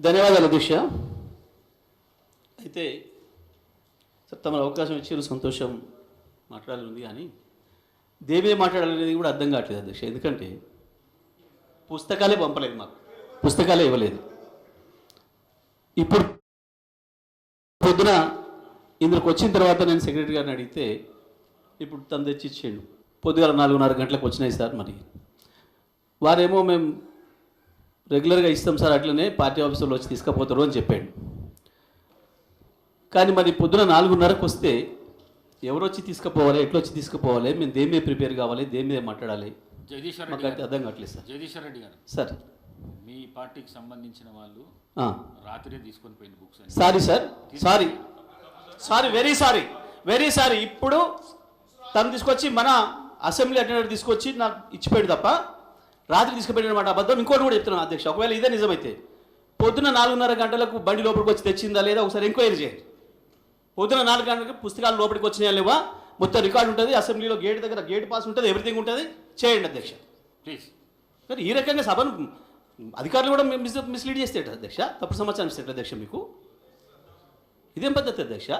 ధన్యవాదాలు అధ్యక్ష. అయితే సార్ తమ అవకాశం ఇచ్చారు, సంతోషం, మాట్లాడాలి ఉంది. కానీ దేవే మాట్లాడాలనేది కూడా అర్థం కావట్లేదు అధ్యక్ష. ఎందుకంటే పుస్తకాలే పంపలేదు, మాకు పుస్తకాలే ఇవ్వలేదు. ఇప్పుడు పొద్దున ఇందులోకి వచ్చిన తర్వాత నేను సెక్రటరీ గారిని అడిగితే ఇప్పుడు తను తెచ్చి ఇచ్చేయండు. పొద్దుగాల 4:30 గంటలకు వచ్చినాయి సార్. మరి వారేమో మేము రెగ్యులర్గా ఇస్తాం సార్, అట్లనే పార్టీ ఆఫీసులో వచ్చి తీసుకుపోతారు అని చెప్పాడు. కానీ మరి పొద్దున 4:30కు వస్తే ఎవరు వచ్చి తీసుకుపోవాలి, ఎట్లా వచ్చి తీసుకుపోవాలి, మేము దేని మీద ప్రిపేర్ కావాలి, దేని మీద మాట్లాడాలి, జగదీశ్వర్ మాకు అయితే అర్థం కావట్లేదు సార్. జగదీశ్వర్ రెడ్డి గారు సార్, మీ పార్టీకి సంబంధించిన వాళ్ళు రాత్రే తీసుకొని పోయిన books sorry sir, sorry sorry, very sorry. ఇప్పుడు తను తీసుకొచ్చి మన అసెంబ్లీ అటెండర్ తీసుకొచ్చి నాకు ఇచ్చిపోయాడు తప్ప రాత్రి తీసుకుపోయినమాట అబద్ధం. ఇంకోటి కూడా చెప్తున్నాను అధ్యక్ష, ఒకవేళ ఇదే నిజమైతే పొద్దున 4:30 గంటలకు బండి లోపలికి వచ్చి తెచ్చిందా లేదా ఒకసారి ఎంక్వైరీ చేయండి. పొద్దున 4 గంటలకు పుస్తకాలు లోపలికి వచ్చినాయా లేవా మొత్తం రికార్డు ఉంటుంది, అసెంబ్లీలో గేట్ దగ్గర గేట్ పాస్ ఉంటుంది, ఎవ్రీథింగ్ ఉంటుంది, చేయండి అధ్యక్ష ప్లీజ్. కానీ ఈ రకంగా సభను అధికారులు కూడా మిస్లీడ్ చేస్తే అధ్యక్ష, తప్పుడు సమాచారం ఇస్తే అధ్యక్ష, మీకు ఇదేం పద్ధతి అధ్యక్ష?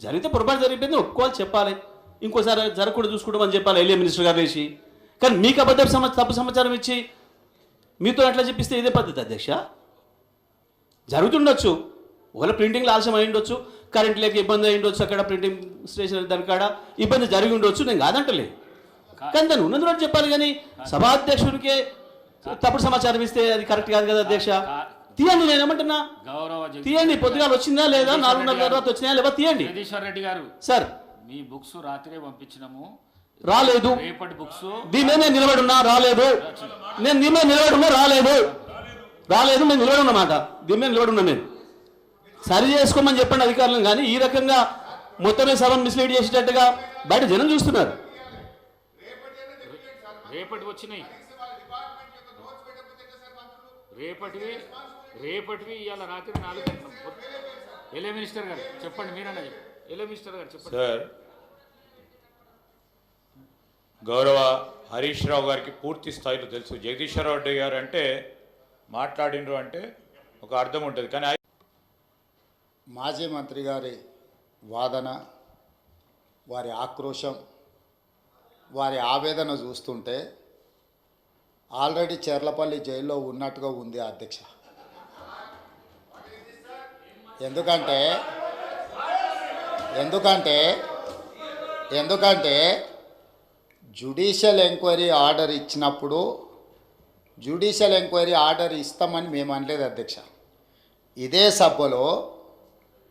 జరిగితే పొరపాటు జరిగిపోయింది ఒప్పుకోవాలి, చెప్పాలి, ఇంకోసారి జరగకుండా చూసుకోవడం చెప్పాలి ఎల్ఏ మినిస్టర్ గారు వేసి. కానీ మీకు అబద్ధం తప్పు సమాచారం ఇచ్చి మీతో ఎట్లా చెప్పిస్తే ఇదే పద్ధతి అధ్యక్ష? జరుగుతుండొచ్చు, ఒకవేళ ప్రింటింగ్లో ఆలస్యం అయి ఉండొచ్చు, కరెంట్ లేక ఇబ్బంది అయి ఉండొచ్చు, అక్కడ ప్రింటింగ్ స్టేషన్ దాని కాడ ఇబ్బంది జరిగి ఉండొచ్చు, నేను కాదంటలే. కానీ దాన్ని ఉన్నందులో చెప్పాలి. కానీ సభాధ్యక్షుడికే తప్పుడు సమాచారం ఇస్తే అది కరెక్ట్ కాదు కదా అధ్యక్ష. తీయండి, నేను ఏమంటున్నా, తీయండి. పొద్దుగాల వచ్చిందా లేదా, 4:30 తర్వాత వచ్చినాయా లేదా తీయండి. జగదీశ్వర్ రెడ్డి గారు సార్, మీ బుక్స్ రాత్రే పంపించినాము, రాలేదు. రేపటి బుక్స్ దీని మీద నేను నిలబడున్నా, రాలేదు. నేను దీని మీద నిలబడున్నా, రాలేదు. నేను నిలబడున్నమాట, దీని మీద నిలబడున్నా. నేను సరి చేసుకోమని చెప్పండి అధికారులను. కానీ ఈ రకంగా మొత్తమే సభను మిస్లీడ్ చేసేటట్టుగా బయట జనం చూస్తున్నారు. రేపటి వచ్చినాయి, రేపటివి ఇవాళ రాత్రి 4 గంటలకు. ఎల్ఏ మినిస్టర్ గారు చెప్పండి, మీరన్నా ఎల్ఏ మినిస్టర్ గారు చెప్పండి సార్. గౌరవ హరీష్ రావు గారికి పూర్తి స్థాయిలో తెలుసు, జగదీశ్వర రెడ్డి గారు అంటే మాట్లాడినరు అంటే ఒక అర్థం ఉంటుంది. కానీ మాజీ మంత్రి గారి వాదన, వారి ఆక్రోశం, వారి ఆవేదన చూస్తుంటే ఆల్రెడీ చెర్లపల్లి జైల్లో ఉన్నట్టుగా ఉంది అధ్యక్ష. ఎందుకంటే జ్యుడిషియల్ ఎంక్వైరీ ఆర్డర్ ఇచ్చినప్పుడు జ్యుడిషియల్ ఎంక్వైరీ ఆర్డర్ ఇస్తామని మేము అనలేదు అధ్యక్ష. ఇదే సభలో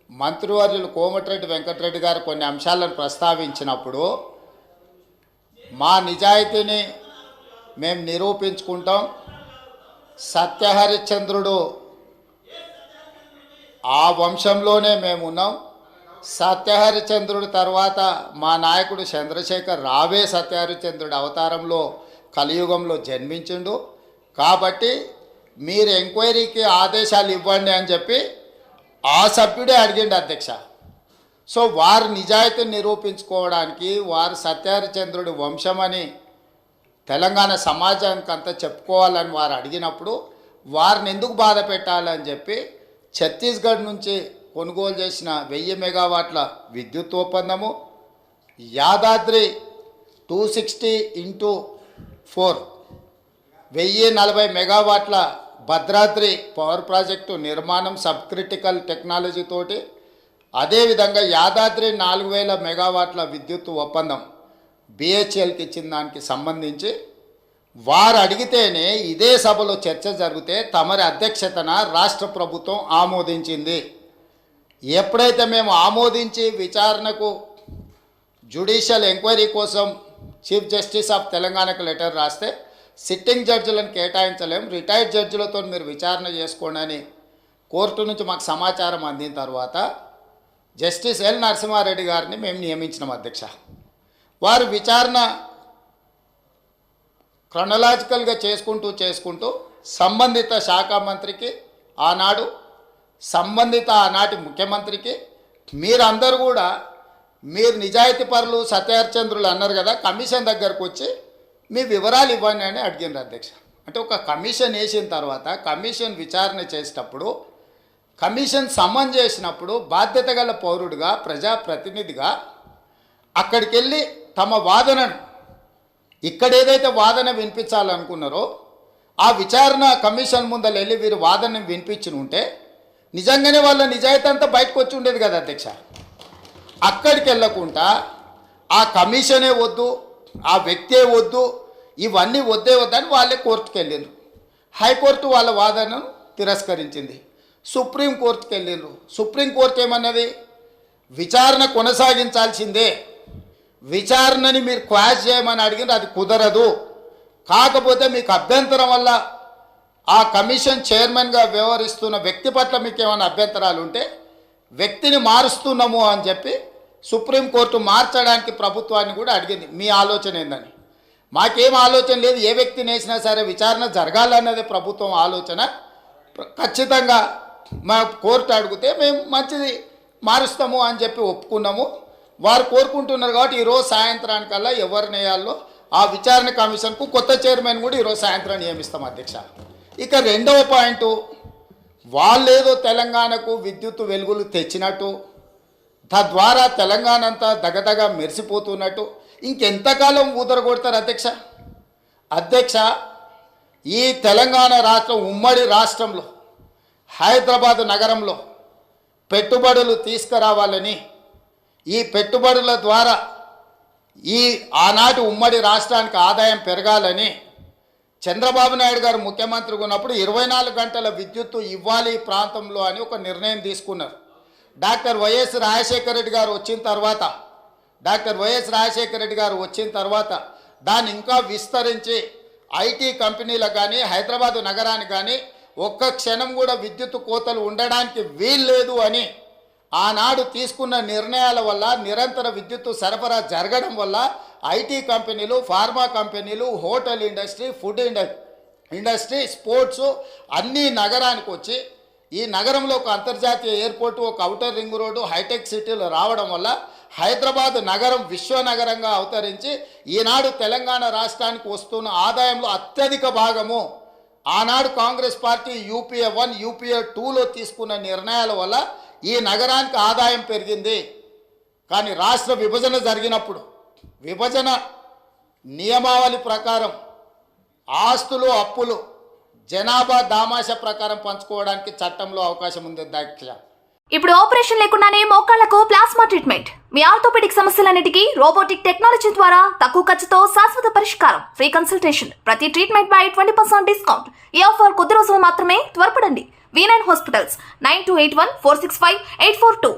మంత్రివర్యులు కోమటిరెడ్డి వెంకటరెడ్డి గారు కొన్ని అంశాలను ప్రస్తావించినప్పుడు మా నిజాయితీని మేము నిరూపించుకుంటాం, సత్యహరిశ్చంద్రుడు ఆ వంశంలోనే మేము ఉన్నాం, సత్యహరిశ్చంద్రుడి తర్వాత మా నాయకుడు చంద్రశేఖర్ రావే సత్యహరిశ్చంద్రుడి అవతారంలో కలియుగంలో జన్మించిండు, కాబట్టి మీరు ఎంక్వైరీకి ఆదేశాలు ఇవ్వండి అని చెప్పి ఆ సభ్యుడే అడిగిండు అధ్యక్ష. సో వారు నిజాయితీని నిరూపించుకోవడానికి, వారు సత్యహరిశ్చంద్రుడి వంశమని తెలంగాణ సమాజానికి అంతా చెప్పుకోవాలని వారు అడిగినప్పుడు వారిని ఎందుకు బాధ పెట్టాలని చెప్పి ఛత్తీస్గఢ్ నుంచి కొనుగోలు చేసిన 1000 మెగావాట్ల విద్యుత్ ఒప్పందము, యాదాద్రి 260x4 1040 మెగావాట్ల భద్రాద్రి పవర్ ప్రాజెక్టు నిర్మాణం సబ్ క్రిటికల్ టెక్నాలజీతోటి, అదేవిధంగా యాదాద్రి 4000 మెగావాట్ల విద్యుత్ ఒప్పందం బిహెచ్ఎల్కి ఇచ్చిన దానికి సంబంధించి వారు అడిగితేనే ఇదే సభలో చర్చ జరిగితే తమరి అధ్యక్షతన రాష్ట్ర ప్రభుత్వం ఆమోదించింది. ఎప్పుడైతే మేము ఆమోదించి విచారణకు జ్యుడిషియల్ ఎంక్వైరీ కోసం చీఫ్ జస్టిస్ ఆఫ్ తెలంగాణకు లెటర్ రాస్తే సిట్టింగ్ జడ్జిలను కేటాయించలేం, రిటైర్డ్ జడ్జిలతో మీరు విచారణ చేసుకోండి అని కోర్టు నుంచి మాకు సమాచారం అందిన తర్వాత జస్టిస్ ఎల్ నరసింహారెడ్డి గారిని మేము నియమించినాం అధ్యక్ష. వారు విచారణ క్రొనలాజికల్గా చేసుకుంటూ సంబంధిత శాఖ మంత్రికి ఆనాడు, సంబంధిత ఆనాటి ముఖ్యమంత్రికి, మీరందరూ కూడా మీరు నిజాయితీ పరులు సత్యహరిశ్చంద్రులు అన్నారు కదా, కమిషన్ దగ్గరకు వచ్చి మీ వివరాలు ఇవ్వండి అని అడిగిండ్రు అధ్యక్ష. అంటే ఒక కమిషన్ వేసిన తర్వాత కమిషన్ విచారణ చేసేటప్పుడు, కమిషన్ సమన్ చేసినప్పుడు బాధ్యత గల పౌరుడిగా, ప్రజాప్రతినిధిగా అక్కడికి వెళ్ళి తమ వాదనను, ఇక్కడ ఏదైతే వాదన వినిపించాలనుకున్నారో ఆ విచారణ కమిషన్ ముందర వెళ్ళి వీరు వాదన వినిపించి ఉంటే నిజంగానే వాళ్ళ నిజాయితీ అంతా బయటకు వచ్చి ఉండేది కదా అధ్యక్ష. అక్కడికి వెళ్ళకుండా ఆ కమిషనే వద్దు, ఆ వ్యక్తే వద్దు, ఇవన్నీ వద్దే వద్దని వాళ్ళే కోర్టుకు వెళ్ళిండ్రు. హైకోర్టు వాళ్ళ వాదనను తిరస్కరించింది. సుప్రీంకోర్టుకు వెళ్ళిండ్రు. సుప్రీంకోర్టు ఏమన్నది? విచారణ కొనసాగించాల్సిందే, విచారణని మీరు క్వాష్ చేయమని అడిగిండ్రు, అది కుదరదు. కాకపోతే మీకు అభ్యంతరం వల్ల ఆ కమిషన్ చైర్మన్గా వ్యవహరిస్తున్న వ్యక్తి పట్ల మీకు ఏమైనా అభ్యంతరాలు ఉంటే వ్యక్తిని మారుస్తున్నాము అని చెప్పి సుప్రీంకోర్టు మార్చడానికి ప్రభుత్వాన్ని కూడా అడిగింది. మీ ఆలోచన ఏందని? మాకేం ఆలోచన లేదు, ఏ వ్యక్తిని వేసినా సరే విచారణ జరగాలన్నదే ప్రభుత్వం ఆలోచన. ఖచ్చితంగా మా కోర్టు అడిగితే మేము మంచిది మారుస్తాము అని చెప్పి ఒప్పుకున్నాము. వారు కోరుకుంటున్నారు కాబట్టి ఈరోజు సాయంత్రానికల్లా ఎవరిని వేయాలో ఆ విచారణ కమిషన్కు కొత్త చైర్మన్ కూడా ఈరోజు సాయంత్రం నియమిస్తాం అధ్యక్ష. ఇక రెండవ పాయింట్, వాళ్ళేదో తెలంగాణకు విద్యుత్ వెలుగులు తెచ్చినట్టు, తద్వారా తెలంగాణ అంతా దగదగ మెరిసిపోతున్నట్టు ఇంకెంతకాలం ఊదరగొడతారు అధ్యక్ష? అధ్యక్ష, ఈ తెలంగాణ రాష్ట్రం ఉమ్మడి రాష్ట్రంలో హైదరాబాద్ నగరంలో పెట్టుబడులు తీసుకురావాలని, ఈ పెట్టుబడుల ద్వారా ఈ ఆనాటి ఉమ్మడి రాష్ట్రానికి ఆదాయం పెరగాలని చంద్రబాబు నాయుడు గారు ముఖ్యమంత్రిగా ఉన్నప్పుడు 24 గంటల విద్యుత్తు ఇవ్వాలి ఈ ప్రాంతంలో అని ఒక నిర్ణయం తీసుకున్నారు. డాక్టర్ వైఎస్ రాజశేఖర రెడ్డి గారు వచ్చిన తర్వాత దాన్ని ఇంకా విస్తరించి ఐటీ కంపెనీలకు కానీ హైదరాబాదు నగరానికి కానీ ఒక్క క్షణం కూడా విద్యుత్ కోతలు ఉండడానికి వీల్లేదు అని ఆనాడు తీసుకున్న నిర్ణయాల వల్ల నిరంతర విద్యుత్తు సరఫరా జరగడం వల్ల ఐటీ కంపెనీలు, ఫార్మా కంపెనీలు, hotel industry, food industry, sports అన్నీ నగరానికి వచ్చి ఈ నగరంలో ఒక అంతర్జాతీయ ఎయిర్పోర్టు, ఒక ఔటర్ రింగ్ రోడ్డు, హైటెక్ సిటీలు రావడం వల్ల హైదరాబాద్ నగరం విశ్వనగరంగా అవతరించి ఈనాడు తెలంగాణ రాష్ట్రానికి వస్తున్న ఆదాయంలో అత్యధిక భాగము ఆనాడు కాంగ్రెస్ పార్టీ యూపీఏ 1, యూపీఏ 2లో తీసుకున్న నిర్ణయాల వల్ల ఈ నగరానికి ఆదాయం పెరిగింది. కానీ రాష్ట్ర విభజన జరిగినప్పుడు విభజన నియమావళి ప్రకారం ఆస్తులు, అప్పులు జనాభా దామాష ప్రకారం పంచుకోవడానికి చట్టంలో అవకాశం ఉంది అధ్యక్ష. ఇప్పుడు ఆపరేషన్ లేకుండానే మోకాళ్లకు ప్లాస్మా ట్రీట్మెంట్. మీ ఆర్థోపెడిక్ సమస్యలన్నిటికీ రోబోటిక్ టెక్నాలజీ ద్వారా తక్కువ ఖర్చుతో శాశ్వత పరిష్కారం. Free consultation. ప్రతి ట్రీట్మెంట్ పై 20% డిస్కౌంట్. ఈ ఆఫర్ కొద్ది రోజులు మాత్రమే. త్వరపడండి. V9 hospitals 9281465842.